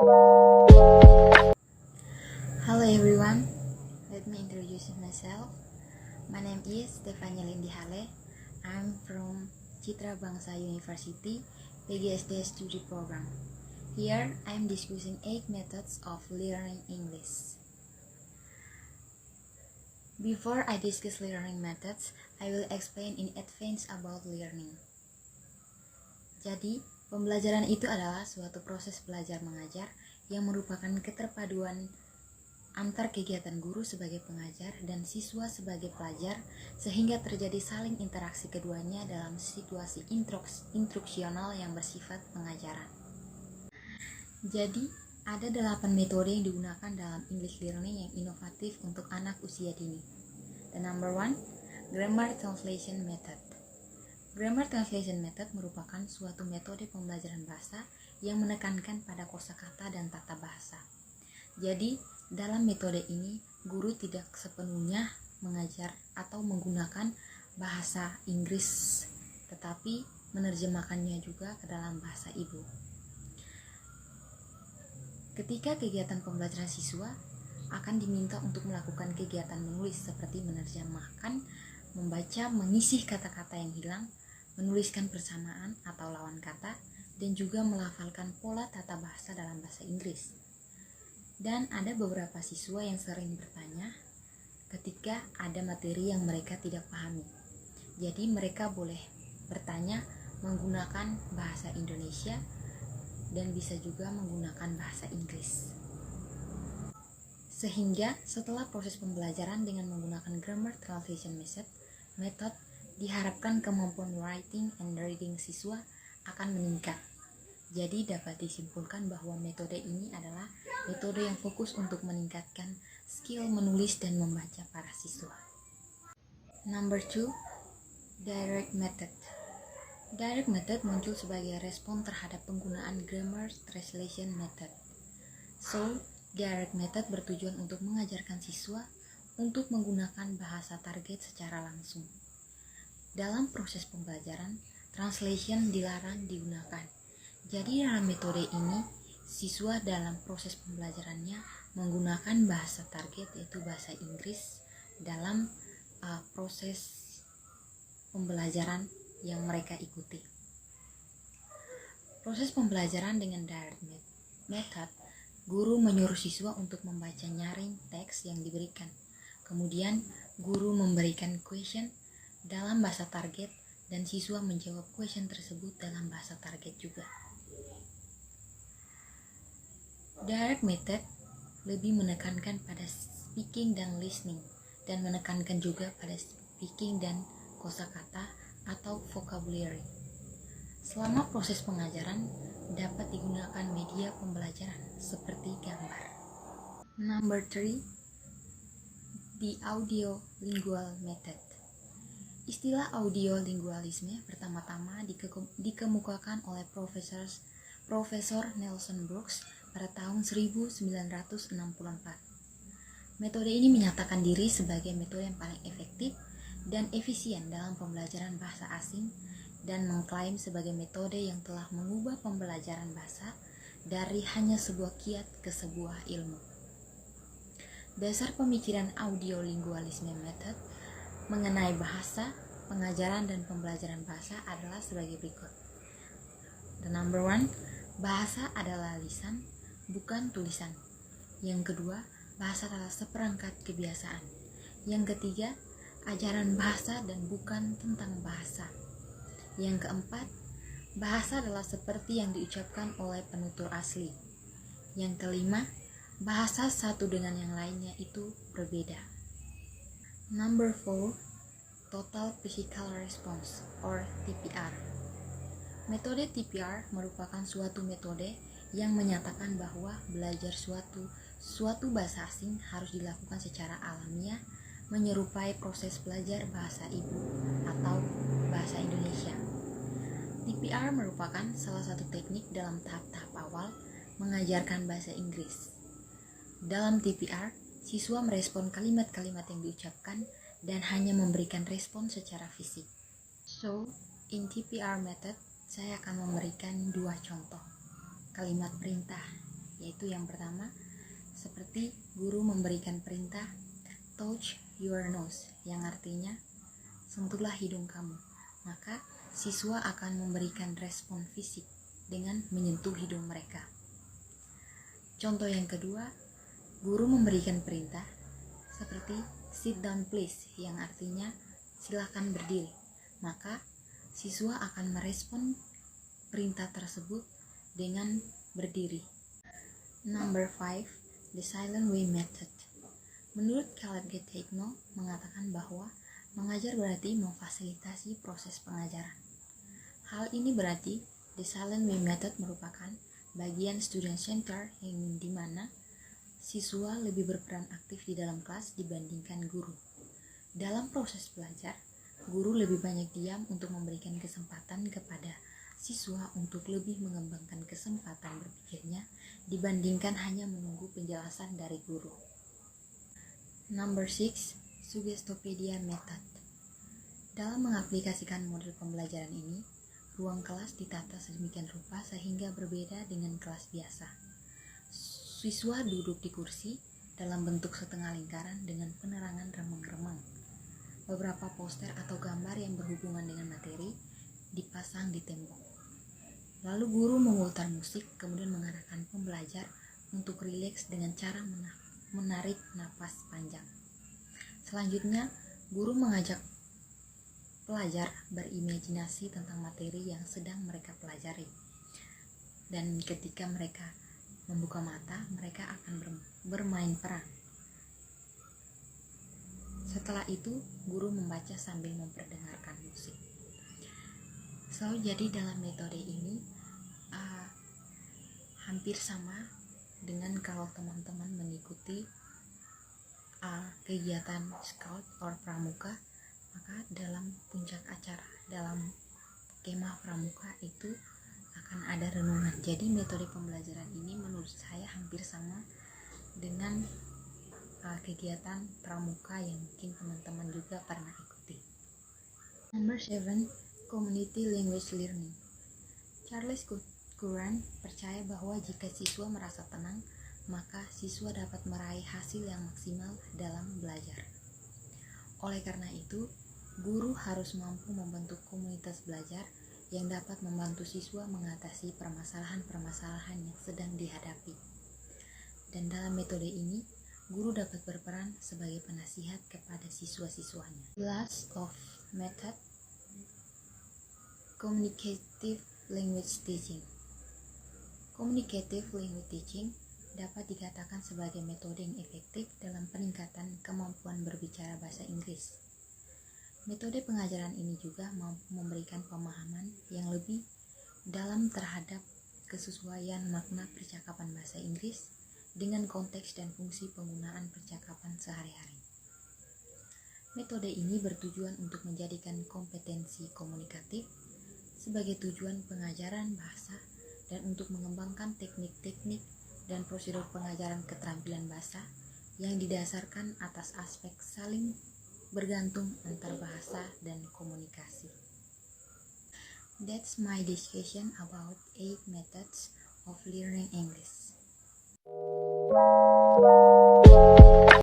Hello everyone, let me introduce myself. My name is Stefania Lindi Hale. I'm from Citra Bangsa University, PGSD Study Program. Here, I'm discussing 8 methods of learning English. Before I discuss learning methods, I will explain in advance about learning. Jadi, pembelajaran itu adalah suatu proses belajar mengajar yang merupakan keterpaduan antar kegiatan guru sebagai pengajar dan siswa sebagai pelajar sehingga terjadi saling interaksi keduanya dalam situasi instruksional yang bersifat pengajaran. Jadi, ada 8 metode yang digunakan dalam English learning yang inovatif untuk anak usia dini. The number 1, Grammar Translation Method. Grammar Translation Method merupakan suatu metode pembelajaran bahasa yang menekankan pada kosakata dan tata bahasa. Jadi, dalam metode ini, guru tidak sepenuhnya mengajar atau menggunakan bahasa Inggris, tetapi menerjemahkannya juga ke dalam bahasa ibu. Ketika kegiatan pembelajaran siswa akan diminta untuk melakukan kegiatan menulis seperti menerjemahkan, membaca, mengisi kata-kata yang hilang, menuliskan persamaan atau lawan kata, dan juga melafalkan pola tata bahasa dalam bahasa Inggris. Dan ada beberapa siswa yang sering bertanya ketika ada materi yang mereka tidak pahami. Jadi mereka boleh bertanya menggunakan bahasa Indonesia dan bisa juga menggunakan bahasa Inggris. Sehingga setelah proses pembelajaran dengan menggunakan Grammar Translation Method, diharapkan kemampuan writing and reading siswa akan meningkat. Jadi dapat disimpulkan bahwa metode ini adalah metode yang fokus untuk meningkatkan skill menulis dan membaca para siswa. Number 2, Direct Method. Direct Method muncul sebagai respon terhadap penggunaan Grammar Translation Method. So, Direct Method bertujuan untuk mengajarkan siswa untuk menggunakan bahasa target secara langsung. Dalam proses pembelajaran, translation dilarang digunakan. Jadi dalam metode ini, siswa dalam proses pembelajarannya menggunakan bahasa target yaitu bahasa Inggris dalam proses pembelajaran yang mereka ikuti. Proses pembelajaran dengan direct method, guru menyuruh siswa untuk membaca nyaring teks yang diberikan. Kemudian guru memberikan question dalam bahasa target dan siswa menjawab question tersebut dalam bahasa target juga. Direct method lebih menekankan pada speaking dan listening dan menekankan juga pada speaking dan kosakata atau vocabulary. Selama proses pengajaran dapat digunakan media pembelajaran seperti gambar. Number 3, the audio-lingual method. Istilah audiolingualisme pertama-tama dikemukakan oleh Profesor Nelson Brooks pada tahun 1964. Metode ini menyatakan diri sebagai metode yang paling efektif dan efisien dalam pembelajaran bahasa asing dan mengklaim sebagai metode yang telah mengubah pembelajaran bahasa dari hanya sebuah kiat ke sebuah ilmu. Dasar pemikiran audiolingualisme method mengenai bahasa, pengajaran dan pembelajaran bahasa adalah sebagai berikut. The number 1, bahasa adalah lisan, bukan tulisan. Yang kedua, bahasa adalah seperangkat kebiasaan. Yang ketiga, ajaran bahasa dan bukan tentang bahasa. Yang keempat, bahasa adalah seperti yang diucapkan oleh penutur asli. Yang kelima, bahasa satu dengan yang lainnya itu berbeda. Number 4, Total Physical Response or TPR. Metode TPR merupakan suatu metode yang menyatakan bahwa belajar suatu bahasa asing harus dilakukan secara alamiah menyerupai proses belajar bahasa ibu atau bahasa Indonesia. TPR merupakan salah satu teknik dalam tahap-tahap awal mengajarkan bahasa Inggris. Dalam TPR, siswa merespon kalimat-kalimat yang diucapkan dan hanya memberikan respon secara fisik. So, in TPR method, saya akan memberikan 2 contoh kalimat perintah. yaitu yang pertama, seperti guru memberikan perintah touch your nose, yang artinya sentuhlah hidung kamu. Maka siswa akan memberikan respon fisik dengan menyentuh hidung mereka. Contoh yang kedua, guru memberikan perintah seperti sit down please, yang artinya silakan berdiri. Maka siswa akan merespon perintah tersebut dengan berdiri. Number 5, the silent way method. Menurut Caleb Getiegno mengatakan bahwa mengajar berarti memfasilitasi proses pengajaran. Hal ini berarti the silent way method merupakan bagian student center yang dimana siswa lebih berperan aktif di dalam kelas dibandingkan guru. Dalam proses belajar, guru lebih banyak diam untuk memberikan kesempatan kepada siswa untuk lebih mengembangkan kesempatan berpikirnya dibandingkan hanya menunggu penjelasan dari guru. Number 6, Suggestopedia Method. Dalam mengaplikasikan model pembelajaran ini, ruang kelas ditata sedemikian rupa sehingga berbeda dengan kelas biasa. Siswa duduk di kursi dalam bentuk setengah lingkaran dengan penerangan remang-remang. Beberapa poster atau gambar yang berhubungan dengan materi dipasang di tembok. Lalu guru memutar musik, kemudian mengarahkan pembelajar untuk rileks dengan cara menarik napas panjang. Selanjutnya, guru mengajak pelajar berimajinasi tentang materi yang sedang mereka pelajari. Dan ketika mereka membuka mata, mereka akan bermain peran. Setelah itu, guru membaca sambil memperdengarkan musik. Jadi dalam metode ini hampir sama dengan kalau teman-teman mengikuti kegiatan scout or pramuka, maka dalam puncak acara, dalam kemah pramuka itu akan ada renungan. Jadi metode pembelajaran ini menurut saya hampir sama dengan kegiatan pramuka yang mungkin teman-teman juga pernah ikuti. Number 7, Community Language Learning. Charles Curran percaya bahwa jika siswa merasa tenang, maka siswa dapat meraih hasil yang maksimal dalam belajar. Oleh karena itu, guru harus mampu membentuk komunitas belajar yang dapat membantu siswa mengatasi permasalahan-permasalahan yang sedang dihadapi. Dan dalam metode ini, guru dapat berperan sebagai penasihat kepada siswa-siswanya. Last of method, communicative language teaching. Communicative language teaching dapat dikatakan sebagai metode yang efektif dalam peningkatan kemampuan berbicara bahasa Inggris. Metode pengajaran ini juga mampu memberikan pemahaman yang lebih dalam terhadap kesesuaian makna percakapan bahasa Inggris dengan konteks dan fungsi penggunaan percakapan sehari-hari. Metode ini bertujuan untuk menjadikan kompetensi komunikatif sebagai tujuan pengajaran bahasa dan untuk mengembangkan teknik-teknik dan prosedur pengajaran keterampilan bahasa yang didasarkan atas aspek saling bergantung antar bahasa dan komunikasi. That's my discussion about 8 methods of learning English.